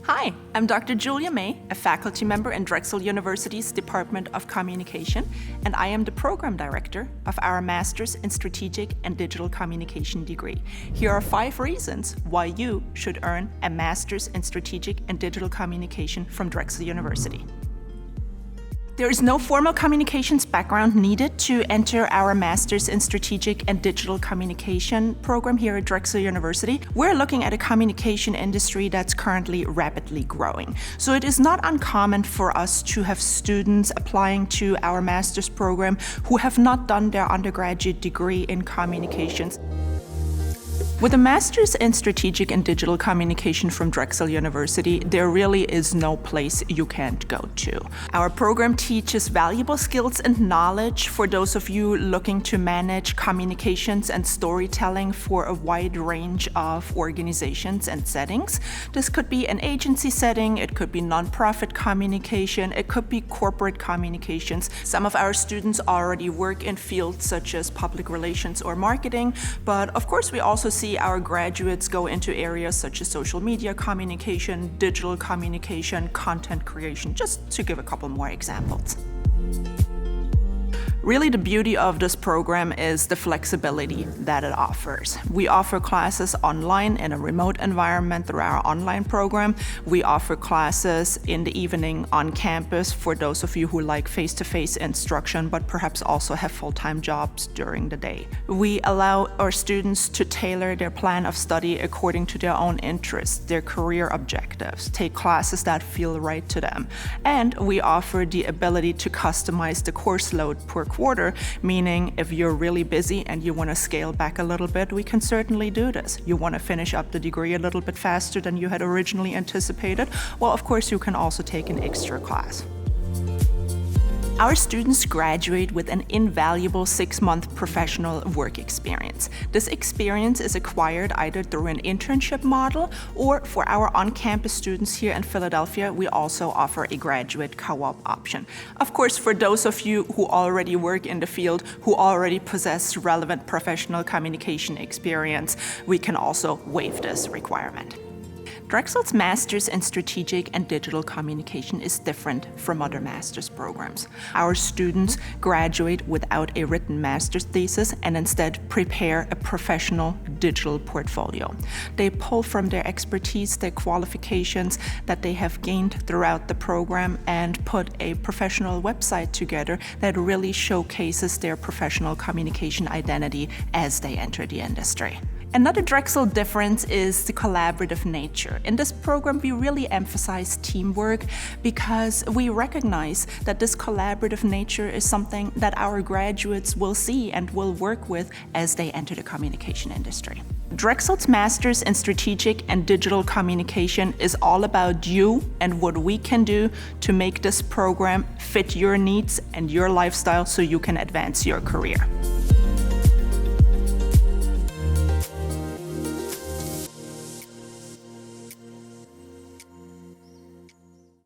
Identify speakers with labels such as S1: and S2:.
S1: Hi, I'm Dr. Julia May, a faculty member in Drexel University's Department of Communication, and I am the program director of our Master's in Strategic and Digital Communication degree. Here are 5 reasons why you should earn a Master's in Strategic and Digital Communication from Drexel University. There is no formal communications background needed to enter our Master's in Strategic and Digital Communication program here at Drexel University. We're looking at a communication industry that's currently rapidly growing. So it is not uncommon for us to have students applying to our Master's program who have not done their undergraduate degree in communications. With a Master's in Strategic and Digital Communication from Drexel University, there really is no place you can't go to. Our program teaches valuable skills and knowledge for those of you looking to manage communications and storytelling for a wide range of organizations and settings. This could be an agency setting, it could be nonprofit communication, it could be corporate communications. Some of our students already work in fields such as public relations or marketing, but of course we also see our graduates go into areas such as social media communication, digital communication, content creation, just to give a couple more examples. Really, the beauty of this program is the flexibility that it offers. We offer classes online in a remote environment through our online program. We offer classes in the evening on campus for those of you who like face-to-face instruction, but perhaps also have full-time jobs during the day. We allow our students to tailor their plan of study according to their own interests, their career objectives, take classes that feel right to them. And we offer the ability to customize the course load per quarter, meaning if you're really busy and you want to scale back a little bit, we can certainly do this. You want to finish up the degree a little bit faster than you had originally anticipated? Well, of course, you can also take an extra class. Our students graduate with an invaluable 6-month professional work experience. This experience is acquired either through an internship model or for our on-campus students here in Philadelphia, we also offer a graduate co-op option. Of course, for those of you who already work in the field, who already possess relevant professional communication experience, we can also waive this requirement. Drexel's Master's in Strategic and Digital Communication is different from other master's programs. Our students graduate without a written master's thesis and instead prepare a professional digital portfolio. They pull from their expertise, their qualifications that they have gained throughout the program and put a professional website together that really showcases their professional communication identity as they enter the industry. Another Drexel difference is the collaborative nature. In this program, we really emphasize teamwork because we recognize that this collaborative nature is something that our graduates will see and will work with as they enter the communication industry. Drexel's Master's in Strategic and Digital Communication is all about you and what we can do to make this program fit your needs and your lifestyle so you can advance your career.